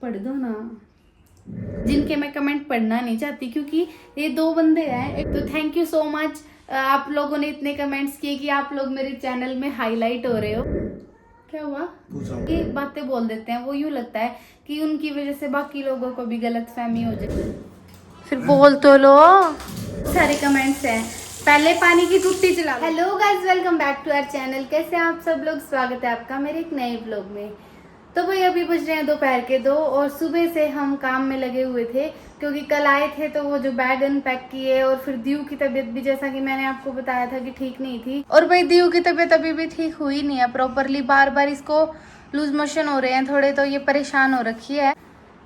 पढ़ दो ना, जिनके मैं कमेंट पढ़ना नहीं चाहती, क्योंकि ये दो बंदे हैं। एक तो थैंक यू सो मच, आप लोगों ने इतने कमेंट्स किए कि आप लोग मेरे चैनल में हाईलाइट हो रहे हो। क्या हुआ? ये बातें बोल देते हैं, वो यूं लगता है कि उनकी वजह से बाकी लोगों को भी गलत फहमी हो जाए। फिर बोल तो लो। सारे कमेंट्स हैं, पहले पानी की टुट्टी चला। Hello guys, welcome back to our channel. कैसे हैं आप सब लोग? स्वागत है आपका मेरे एक नए ब्लॉग में। तो भाई अभी बज रहे हैं दोपहर के 2 और सुबह से हम काम में लगे हुए थे, क्योंकि कल आए थे तो वो जो बैग अनपैक किए, और फिर दीव की तबीयत भी, जैसा कि मैंने आपको बताया था कि ठीक नहीं थी। और भाई दीव की तबीयत अभी भी ठीक हुई नहीं है प्रॉपरली, बार बार इसको लूज मोशन हो रहे हैं थोड़े, तो ये परेशान हो रखी है।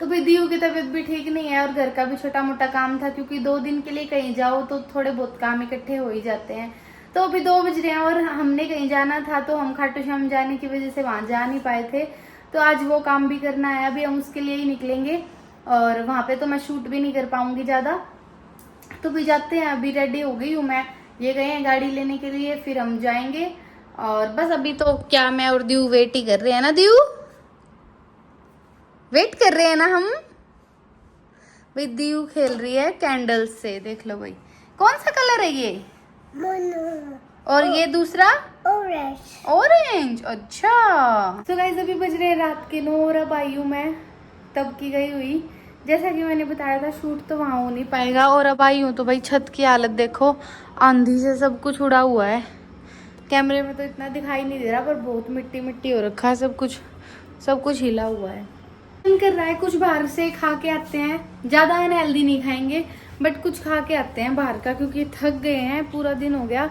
तो भाई दीव की तबीयत भी ठीक नहीं है, और घर का भी छोटा मोटा काम था, क्योंकि 2 दिन के लिए कहीं जाओ तो थोड़े बहुत काम इकट्ठे हो ही जाते हैं। तो अभी 2 बज रहे हैं और हमने कहीं जाना था, तो हम खाटू श्याम जाने की वजह से वहां जा नहीं पाए थे। तो आज वो काम भी करना है, अभी हम उसके लिए ही निकलेंगे, और वहां पे तो मैं शूट भी नहीं कर पाऊंगी ज्यादा। तो भी जाते हैं, अभी रेडी हो गई हूँ मैं, ये गए हैं गाड़ी लेने के लिए, फिर हम जाएंगे। और बस अभी तो क्या, मैं और दीव वेट ही कर रहे हैं ना। दीव वेट कर रहे हैं ना हम। भाई दीव खेल रही है कैंडल्स से, देख लो भाई। कौन सा कलर है ये? और ये दूसरा ऑरेंज। ऑरेंज, अच्छा। तो गाइस अभी बज रहे हैं रात के 9 और अब आई हूँ मैं तब की गई हुई। जैसा कि मैंने बताया था, शूट तो वहां हो नहीं पाएगा। और अब आई हूँ तो भाई छत की हालत देखो, आंधी से सब कुछ उड़ा हुआ है। कैमरे में तो इतना दिखाई नहीं दे रहा, पर बहुत मिट्टी मिट्टी हो रखा है, सब कुछ हिला हुआ है। मन कर रहा है कुछ बाहर से खा के आते हैं, ज्यादा अनहेल्दी नहीं खाएंगे, बट कुछ खा के आते हैं बाहर का, क्योंकि थक गए हैं, पूरा दिन हो गया।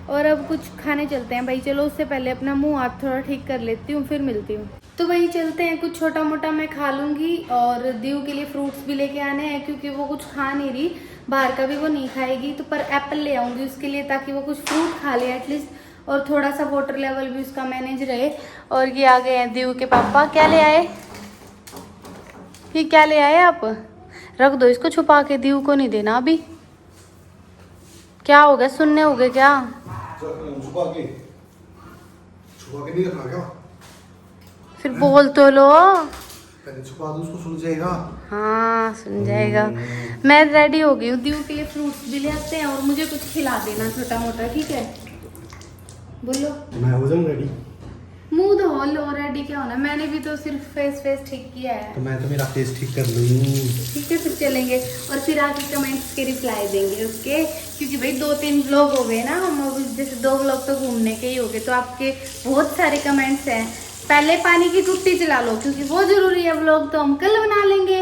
और अब कुछ खाने चलते हैं भाई। चलो उससे पहले अपना मुंह हाथ थोड़ा ठीक कर लेती हूँ, फिर मिलती हूँ। तो वही चलते हैं, कुछ छोटा मोटा मैं खा लूंगी, और दीव के लिए फ्रूट्स भी लेके आने हैं, क्योंकि वो कुछ खा नहीं रही, बाहर का भी वो नहीं खाएगी। तो पर एप्पल ले आऊंगी उसके लिए, ताकि वो कुछ फ्रूट खा ले एटलीस्ट, और थोड़ा सा वाटर लेवल भी उसका मैनेज रहे। और ये आ गए हैं दीव के पापा। क्या ले आए? ये क्या ले आए आप? रख दो इसको छुपा के, दीव को नहीं देना अभी। क्या हो गया, सुनने हो गए क्या? छुपा के नहीं रखा क्या? फिर बोल तो लो। पहले छुपा दो, उसको सुन जाएगा। हाँ सुन जाएगा। मैं रेडी हो गई हूँ, दीव के लिए फ्रूट्स भी ले आते हैं, और मुझे कुछ खिला देना छोटा मोटा, ठीक है? बोलो। मैं हो जाऊँ रेडी। मुंह धो लो, रेडी क्या होना, मैंने भी तो सिर्फ फेस ठीक किया है। तो मैं तो मेरा फेस ठीक कर लूँ। ठीक है, फिर चलेंगे, और फिर आके कमेंट्स के रिप्लाई देंगे उसके, क्योंकि भाई 2-3 व्लॉग हो गए ना, हम अभी जैसे 2 व्लॉग तो घूमने के ही हो गए, तो आपके बहुत सारे कमेंट्स हैं। पहले पानी की टुट्टी चला लो, क्योंकि वो जरूरी है। व्लॉग तो हम कल बना लेंगे।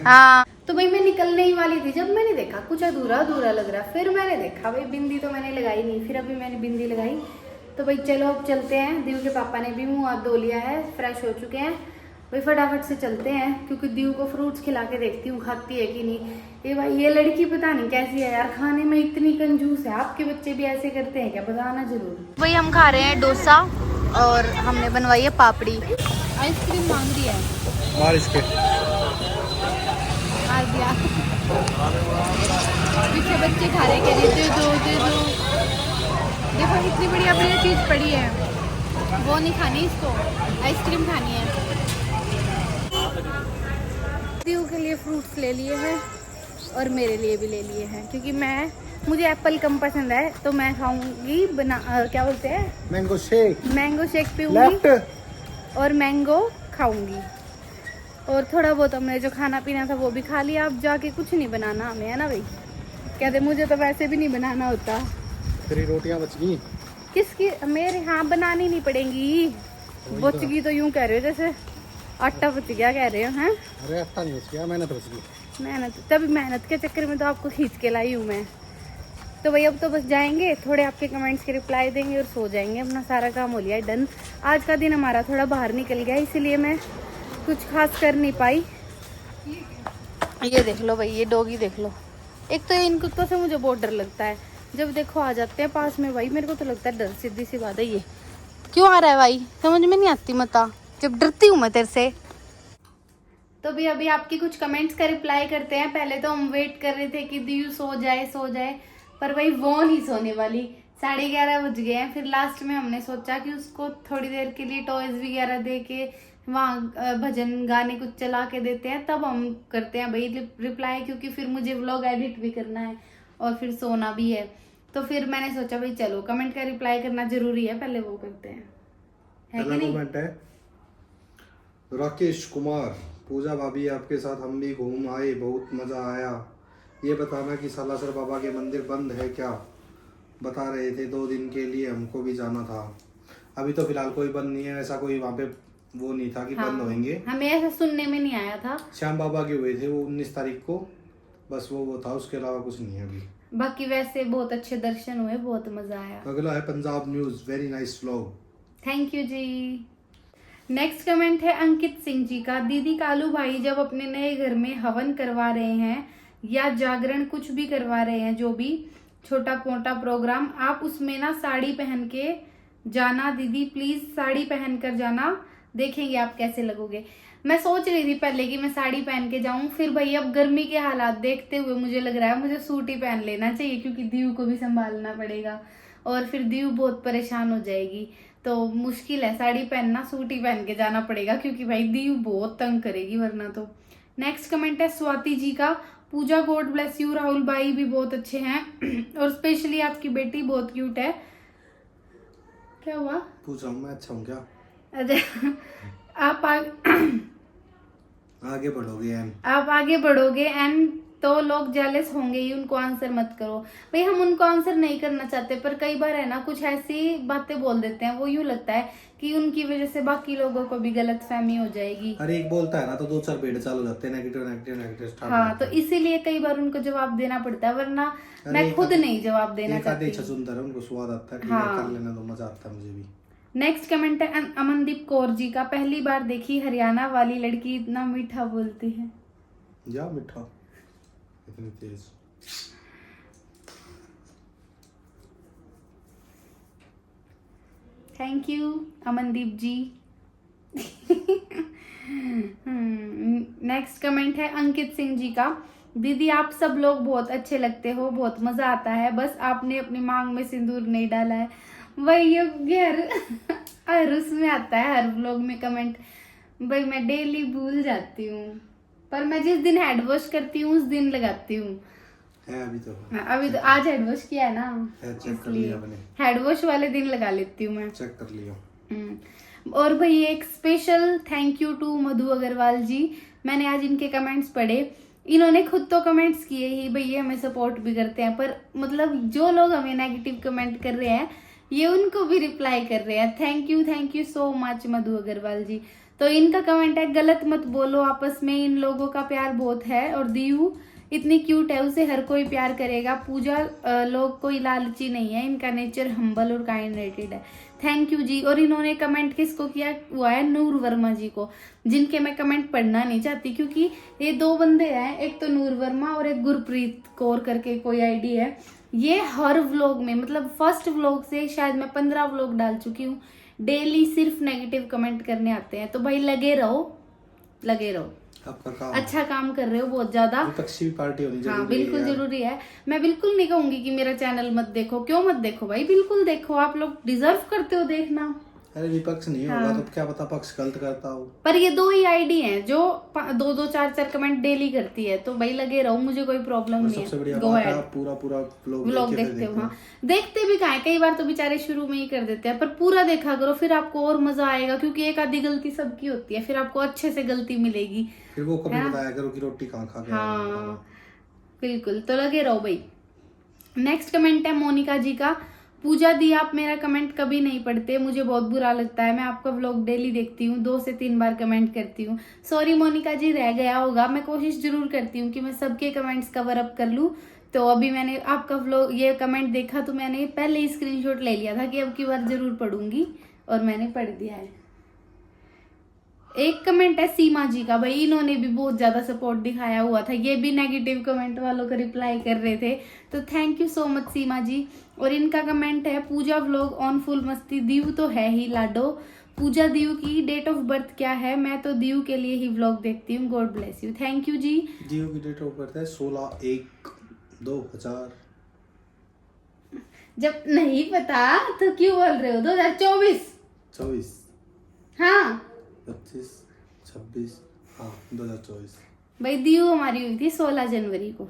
हाँ तो भाई मैं निकलने ही वाली थी, जब मैंने देखा कुछ अधूरा अधूरा लग रहा, फिर मैंने देखा भाई बिंदी तो मैंने लगाई नहीं, फिर अभी मैंने बिंदी लगाई। तो भाई चलो अब चलते हैं, दीव के पापा ने भी मुंह हाथ धो लिया है, फ्रेश हो चुके हैं भाई, फटाफट से चलते हैं, क्योंकि दीव को फ्रूट्स खिला के देखती हूँ खाती है कि नहीं। ये भाई ये लड़की पता नहीं कैसी है यार, खाने में इतनी कंजूस है। आपके बच्चे भी ऐसे करते हैं क्या? बताना जरूर। भाई हम खा रहे हैं डोसा, और हमने बनवाई है पापड़ी। आइसक्रीम मांग रही है, और इसके मार दिया। पीछे बच्चे खा रहे, कह रहे दे दो। देखो इतनी बढ़िया बढ़िया चीज पड़ी है, वो नहीं खानी, इसको आइसक्रीम खानी है। दीव के लिए फ्रूट्स ले लिए हैं, और मेरे लिए भी ले लिए हैं, क्योंकि मुझे एप्पल कम पसंद है, तो मैं खाऊंगी क्या बोलते हैं, मैंगो शेक पीऊंगी और मैंगो खाऊंगी। और थोड़ा बहुत हमने जो खाना पीना था वो भी खा लिया। अब जाके कुछ नहीं बनाना हमें, है ना भाई? कहते मुझे तो वैसे भी नहीं बनाना होता। तेरी रोटियां बच गई। किसकी? मेरे? हाँ बनानी नहीं पड़ेंगी। बच गई तो यूं कह रहे हो जैसे आटा बच गया कह रहे हो, हैं? अरे आटा नहीं बच गया, मेहनत बच गई। मेहनत, तभी मेहनत के चक्कर में तो आपको खींच के लाई हूँ मैं। तो भाई अब तो बस जाएंगे, थोड़े आपके कमेंट्स के रिप्लाई देंगे और सो जाएंगे। अपना सारा काम हो लिया डन। आज का दिन हमारा थोड़ा बाहर निकल गया, इसीलिए मैं कुछ खास कर नहीं पाई। ये देख लो भाई, ये डॉगी देख लो। एक तो इन कुत्तों से मुझे बहुत डर लगता है, जब देखो आ जाते हैं पास में भाई, मेरे को तो लगता है डर, सीधी सी बात है। ये क्यों आ रहा है भाई, समझ में नहीं आती, मता जब डरती हूँ मैं तेरे से। तो भी अभी आपकी कुछ कमेंट्स का रिप्लाई करते हैं। पहले तो हम वेट कर रहे थे कि दीव सो जाए, पर भाई वो नहीं सोने वाली। 11:30 बज गए हैं। फिर लास्ट में हमने सोचा कि उसको थोड़ी देर के लिए टॉयज वगैरह दे के वहाँ भजन गाने कुछ चला के देते हैं, तब हम करते हैं भाई रिप्लाई, क्योंकि फिर मुझे व्लॉग एडिट भी करना है और फिर सोना भी है। तो फिर मैंने सोचा भाई चलो कमेंट का रिप्लाई करना जरूरी है, पहले वो करते हैं, है कि नहीं? कमेंट है राकेश कुमार, पूजा भाभी आपके साथ हम भी घूम आए, बहुत मजा आया। ये बताना कि सालासर बाबा के मंदिर बंद है क्या? बता रहे थे 2 दिन के लिए, हमको भी जाना था। अभी तो फिलहाल कोई बंद नहीं है, ऐसा कोई वहाँ पे वो नहीं था कि बंद होंगे। हमें ऐसा सुनने में नहीं आया था। श्याम बाबा के हुए थे वो 19 तारीख को, बस वो था, उसके अलावा कुछ नहीं है अभी। बाकी वैसे बहुत अच्छे दर्शन हुए, बहुत मजा आया। अगला है Punjab news, very nice vlog. Thank you जी। नेक्स्ट कमेंट है अंकित सिंह जी का। दीदी कालू भाई जब अपने नए घर में हवन करवा रहे हैं या जागरण कुछ भी करवा रहे हैं, जो भी छोटा मोटा प्रोग्राम, आप उसमें ना साड़ी पहन के जाना दीदी, प्लीज साड़ी पहन कर जाना, देखेंगे आप कैसे लगोगे। मैं सोच रही थी पहले कि मैं साड़ी पहन के जाऊं, फिर भाई अब गर्मी के हालात देखते हुए मुझे लग रहा है मुझे सूट ही पहन लेना चाहिए, क्योंकि दीव को भी संभालना पड़ेगा और फिर दीव बहुत परेशान हो जाएगी, तो मुश्किल है साड़ी पहनना, सूट ही पहन के जाना पड़ेगा, क्योंकि भाई दीव बहुत तंग करेगी वरना तो। नेक्स्ट कमेंट है स्वाति जी का। पूजा गॉड ब्लेस यू, राहुल भाई भी बहुत अच्छे हैं और स्पेशली आपकी बेटी बहुत क्यूट है। क्या हुआ? पूछ रहा हूँ मैं अच्छा हूँ क्या? अच्छा आप आगे बढ़ोगे एंड आप आगे बढ़ोगे एंड तो लोग जेलस होंगे ही, उनको आंसर मत करो भाई। हम उनको आंसर नहीं करना चाहते, पर कई बार है ना कुछ ऐसी बातें बोल देते हैं, वो यूं लगता है कि उनकी वजह से बाकी लोगों को भी गलत फहमी हो जाएगी। अरे एक बोलता है ना तो 2-4 पेड़ चालू हो जाते हैं, नेगेटिव नेगेटिव नेगेटिव स्टार्ट। हाँ, तो इसीलिए कई बार उनको जवाब देना पड़ता है, वरना मैं खुद नहीं जवाब देना चाहती। सुंदर है, उनको स्वाद आता है, हाँ, कर लेना तो मजा आता है मुझे भी। नेक्स्ट कमेंट है अमनदीप कौर जी का। पहली बार देखी हरियाणा वाली लड़की इतना मीठा बोलती है। जा मीठा इतनी तेज। Thank you Amandeep ji. Next comment है अंकित सिंह जी का। दीदी आप सब लोग बहुत अच्छे लगते हो, बहुत मजा आता है, बस आपने अपनी मांग में सिंदूर नहीं डाला है। वही हर उसमें आता है, हर व्लॉग में कमेंट। भाई मैं डेली भूल जाती हूँ, पर मैं जिस दिन हैंड वॉश करती हूँ उस दिन लगाती हूँ। अभी तो आज हैंड वॉश किया है ना, इसलिए हैंड वॉश वाले दिन लगा लेती हूँ मैं। चेक कर लिया। और भाई एक स्पेशल थैंक यू टू मधु अग्रवाल जी। मैंने आज इनके कमेंट्स पढ़े, इन्होंने खुद तो कमेंट्स किए ही, भाई ये हमें सपोर्ट भी करते हैं, पर मतलब जो लोग हमें नेगेटिव कमेंट कर रहे हैं ये उनको भी रिप्लाई कर रहे हैं। थैंक यू सो मच मधु अग्रवाल जी। तो इनका कमेंट है, गलत मत बोलो आपस में, इन लोगों का प्यार बहुत है और दीयू इतनी क्यूट है, उसे हर कोई प्यार करेगा। पूजा लोग कोई लालची नहीं है, इनका नेचर हम्बल और काइंड हार्टेड है। थैंक यू जी। और इन्होंने कमेंट किसको किया हुआ है? नूर वर्मा जी को, जिनके मैं कमेंट पढ़ना नहीं चाहती, क्योंकि ये 2 बंदे हैं, एक तो नूर वर्मा और एक गुरप्रीत कौर करके कोई आईडी है। ये हर व्लॉग में, मतलब फर्स्ट व्लॉग से शायद मैं 15 व्लॉग डाल चुकी हूँ, डेली सिर्फ नेगेटिव कमेंट करने आते हैं। तो भाई लगे रहो, आपका काम, अच्छा काम कर रहे हो बहुत ज्यादा। विपक्षी भी पार्टी होनी जरूरी है। हाँ बिल्कुल जरूरी है। मैं बिल्कुल नहीं कहूंगी कि मेरा चैनल मत देखो, क्यों मत देखो भाई, बिल्कुल देखो, आप लोग डिजर्व करते हो देखना। अरे विपक्ष नहीं होगा तो क्या पता पक्ष गलत करता हो। पर ये 2 ही आईडी हैं जो 2-2 4-4 कमेंट डेली करती है, तो भाई लगे रहो, मुझे कोई प्रॉब्लम नहीं है। सबसे बढ़िया बात है आप पूरा व्लॉग देखते हो। हाँ, देखते भी कहाँ है, कई बार तो बेचारे शुरू में ही कर देते हैं, पर पूरा देखा करो, फिर आपको और मजा आएगा, क्योंकि एक आधी गलती सबकी होती है, फिर आपको अच्छे से गलती मिलेगी। फिर वो कभी बताया करो कि रोटी कहाँ खा के। हाँ बिल्कुल, तो लगे रहो भाई। नेक्स्ट कमेंट है मोनिका जी का। पूजा दी आप मेरा कमेंट कभी नहीं पढ़ते, मुझे बहुत बुरा लगता है, मैं आपका व्लॉग डेली देखती हूँ, 2 से 3 बार कमेंट करती हूँ। सॉरी मोनिका जी, रह गया होगा, मैं कोशिश जरूर करती हूँ कि मैं सबके कमेंट्स कवर अप कर लूँ। तो अभी मैंने आपका व्लॉग ये कमेंट देखा तो मैंने पहले ही स्क्रीनशॉट ले लिया था कि अब की बार जरूर पढ़ूंगी, और मैंने पढ़ दिया है। एक कमेंट है सीमा जी का। भाई इन्होंने भी बहुत ज्यादा सपोर्ट दिखाया हुआ था, ये भी नेगेटिव कमेंट वालों को रिप्लाई कर रहे थे, तो थैंक यू सो मच सीमा जी। और इनका कमेंट है, पूजा व्लॉग ऑन फुल मस्ती, दीव तो है ही लाडो। पूजा दीव की डेट ऑफ बर्थ क्या है? मैं तो दीव के लिए ही व्लॉग देखती हूँ, god bless you. Thank you ji. Div की डेट ऑफ बर्थ है 16/1/2000। जब नहीं पता तो क्यों बोल रहे हो? 2024। हाँ 25, 26, हाँ 2024, भाई दीव हमारी हुई थी 16 जनवरी को।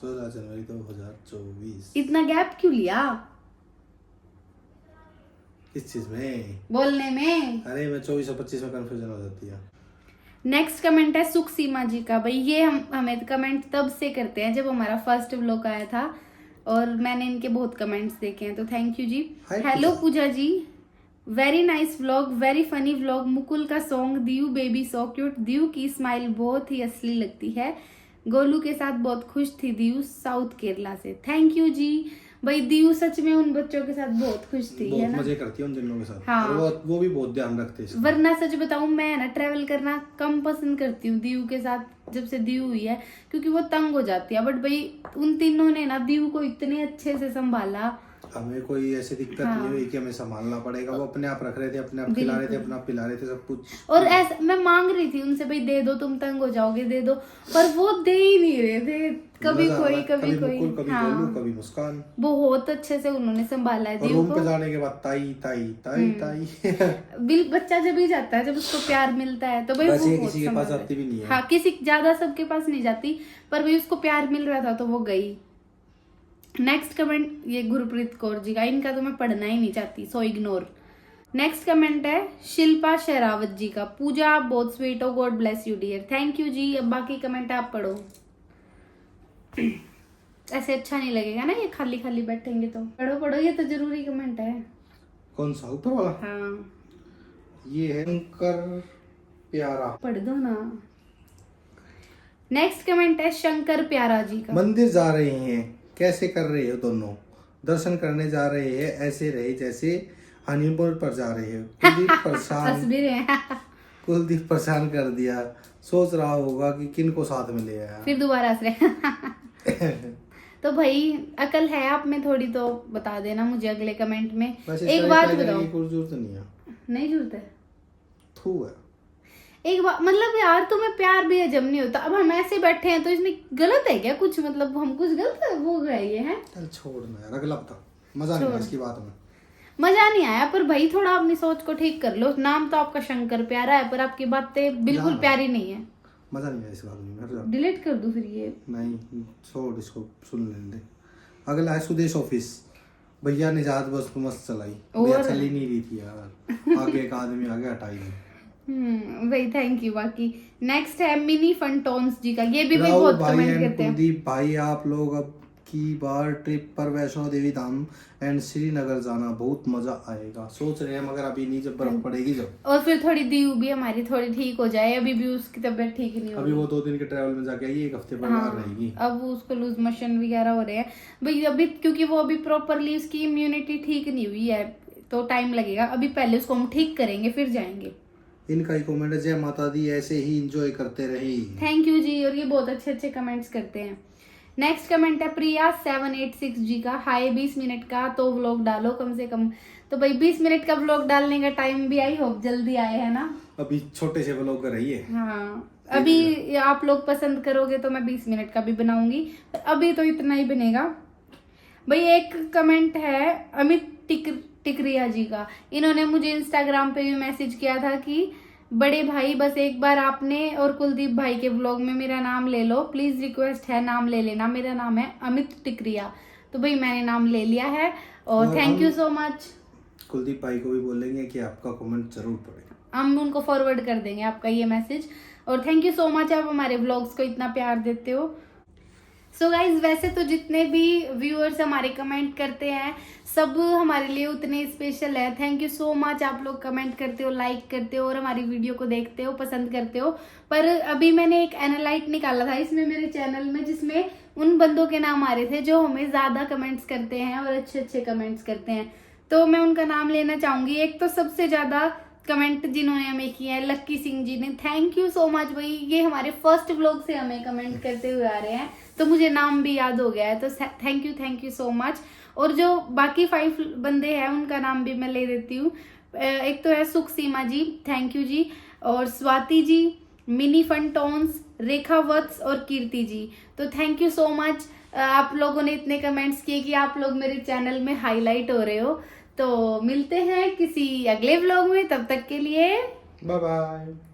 16 जनवरी 2024। इतना गैप क्यों लिया किस चीज में? बोलने में? अरे मैं 24 और 25 में कंफ्यूजन हो जाती है। नेक्स्ट कमेंट है सुख सीमा जी का। भाई ये हमें कमेंट तब से करते हैं जब हमारा फर्स्ट व्लॉग आया था, और मैंने इनके बहुत कमेंट्स देखे हैं, तो thank you ji. Hi, hello Pooja. Pooja ji, very nice vlog, very funny vlog. Mukul का song Div baby so cute. Div की स्माइल बहुत ही असली लगती है। गोलू के साथ बहुत खुश थी दीव, साउथ केरला से। थैंक यू जी। भाई दीव सच में उन बच्चों के साथ बहुत खुश थी, है बहुत ना? मजे करती है उन दिनों के साथ। हाँ। और वो भी बहुत ध्यान रखते हैं इसका। वरना सच बताऊं, मैं ना ट्रेवल करना कम पसंद करती हूँ दीव के साथ, जब से दीव हुई है, क्योंकि वो तंग हो जाती है। बट भाई उन तीनों ने ना दीव को इतने अच्छे से संभाला। हमें कोई ऐसी दिक्कत हाँ। नहीं हुई कि हमें संभालना पड़ेगा। वो अपने आप रख रहे थे, अपने आप खिला रहे थे, अपने आप पिला रहे थे, सब कुछ। और ऐसा मैं मांग रही थी उनसे, भाई दे दो, तुम तंग हो जाओगे, दे दो, पर वो दे ही नहीं रहे थे। कभी मजा कोई आया। कभी कोई। मुकुल, कभी हाँ, गोलू, कभी मुस्कान। बहुत अच्छे से उन्होंने संभाला है और दीव रूम को। पे जाने के बाद ताई ताई ताई ताई। बिल बच्चा जब ही जाता है जब उसको प्यार मिलता है, तो भाई वैसे वो ये बहुत किसी के पास संभाला है। आती भी नहीं है। हाँ, किसी ज्यादा सबके पास नहीं जाती, पर भाई उसको प्यार मिल रहा था तो वो गई। नेक्स्ट कमेंट ये गुरप्रीत कौर जी का, इनका तो मैं पढ़ना ही नहीं चाहती, सो इग्नोर। नेक्स्ट कमेंट है शिल्पा शेरावत जी का। पूजा आप बहुत स्वीट हो, god bless you dear. Thank you ji. अब बाकी कमेंट आप पढ़ो। ऐसे अच्छा नहीं लगेगा ना, ये खाली खाली बैठेंगे तो। पढ़ो पढ़ो, ये तो जरूरी कमेंट है। कौन सा ऊपर वाला? हाँ, ये है शंकर प्यारा। पढ़ दो ना। नेक्स्ट कमेंट है शंकर प्यारा जी का। मंदिर जा रहे हैं, कैसे कर रहे हो दोनों? दर्शन करने जा रहे हैं, ऐसे रहे जैसे हनीमून पर जा रहे हो। कुलदीप परेशान हंस भी रहे हैं। कुलदीप परेशान कर दिया। सोच रहा होगा कि किन को साथ में ले आया। फिर दोबारा हंस रहे। तो भाई अकल है आप में थोड़ी, तो बता देना मुझे अगले कमेंट में। वैसे एक इसका बात reply बताओ। करने की कोई जरूरत नहीं है। नहीं जरूरत है। थू है। एक बात मतलब यार, तुम्हें प्यार भी हजम नहीं होता। अब हम ऐसे बैठे हैं तो इसमें गलत है क्या कुछ? मतलब हम कुछ गलत हो गया ये है? चल छोड़ना यार, अगला बता। मजा नहीं आया इसकी बात में। मजा नहीं आया, पर भाई थोड़ा अपनी सोच को ठीक कर लो। नाम तो आपका शंकर प्यारा है, पर आपकी बातें बिल्कुल यार। प्यारी नहीं है। मजा नहीं आया इस बात में। हट जा। डिलीट कर दूं फिर ये? नहीं, छोड़ इसको, सुन लेने दे। अगला है सुदेश ऑफिस। भैया ने जहाज बस मस्त चलाई। भैया चल ही नहीं रही थी यार। आगे एक आदमी आगे हटाई नहीं। भाई थैंक यू। बाकी नेक्स्ट है मिनी फंटोन्स जी का। ये भी भाई राहुल बहुत भाई कमेंट एंड करते हैं। कुलदीप भाई, आप लोग अब की बार ट्रिप पर वैष्णो देवी धाम एंड श्रीनगर जाना, बहुत मजा आएगा। सोच रहे हैं मगर अभी नहीं, जब बर्फ पड़ेगी जब। और फिर थोड़ी दीव भी हमारी थोड़ी ठीक हो जाए। अभी भी उसकी तबीयत ठीक नहीं हो अभी रही। वो 2 दिन के ट्रैवल में जाके आई, 1 हफ्ते बाद हाँ, रहेगी। अब वो उसको लूज मोशन वगैरह हो रहे हैं भाई अभी, क्योंकि वो अभी प्रॉपरली उसकी इम्यूनिटी ठीक नहीं हुई है, तो टाइम लगेगा। अभी पहले उसको हम ठीक करेंगे फिर जाएंगे। इनका ही कमेंट है, जय माता दी, ऐसे ही इंजॉय करते रहे। थैंक यू जी। और ये बहुत अच्छे अच्छे कमेंट्स करते हैं। नेक्स्ट कमेंट है प्रिया 786 जी का। हाय, 20 मिनट का तो व्लॉग डालो कम से कम। तो भाई 20 मिनट का व्लॉग डालने का टाइम भी आई होप जल्दी आए, है ना? अभी छोटे से व्लॉग कर रही है। हाँ, अभी आप लोग पसंद करोगे तो मैं 20 मिनट का भी बनाऊंगी, पर अभी तो इतना ही बनेगा। भाई एक कमेंट है अमित टिकरिया जी का। इन्होंने मुझे इंस्टाग्राम पे भी मैसेज किया था कि बड़े भाई बस एक बार आपने और कुलदीप भाई के व्लॉग में मेरा नाम ले लो, प्लीज रिक्वेस्ट है, नाम ले लेना। मेरा नाम है अमित टिकरिया। तो भाई मैंने नाम ले लिया है, और thank you so much. Kuldeep भाई को भी बोलेंगे कि आपका कमेंट जरूर पढ़े। हम उनको फॉरवर्ड कर देंगे आपका ये मैसेज। और थैंक यू सो मच, आप हमारे व्लॉग्स को इतना प्यार देते हो। सो गाइज, वैसे तो जितने भी व्यूअर्स हमारे कमेंट करते हैं सब हमारे लिए उतने स्पेशल है। Thank you so much. आप लोग कमेंट करते हो, लाइक करते हो और हमारी वीडियो को देखते हो, पसंद करते हो। पर अभी मैंने एक एनालाइट निकाला था इसमें मेरे चैनल में, जिसमें उन बंदों के नाम आ रहे थे जो हमें ज्यादा कमेंट्स करते हैं और अच्छे अच्छे कमेंट्स करते हैं। तो मैं उनका नाम लेना चाहूंगी। एक तो सबसे ज्यादा कमेंट जिन्होंने हमें किया है लक्की सिंह जी ने। थैंक यू सो मच भाई, ये हमारे फर्स्ट व्लॉग से हमें कमेंट करते हुए आ रहे हैं, तो मुझे नाम भी याद हो गया है। तो थैंक यू सो मच। और जो बाकी 5 बंदे हैं उनका नाम भी मैं ले देती हूँ। एक तो है सुख सीमा जी, थैंक यू जी, और स्वाति जी, मिनी फंटोन्स, रेखा वत्स और कीर्ति जी। तो थैंक यू सो मच। आप लोगों ने इतने कमेंट्स किए कि आप लोग मेरे चैनल में हाईलाइट हो रहे हो। तो मिलते हैं किसी अगले व्लॉग में, तब तक के लिए बाय बाय।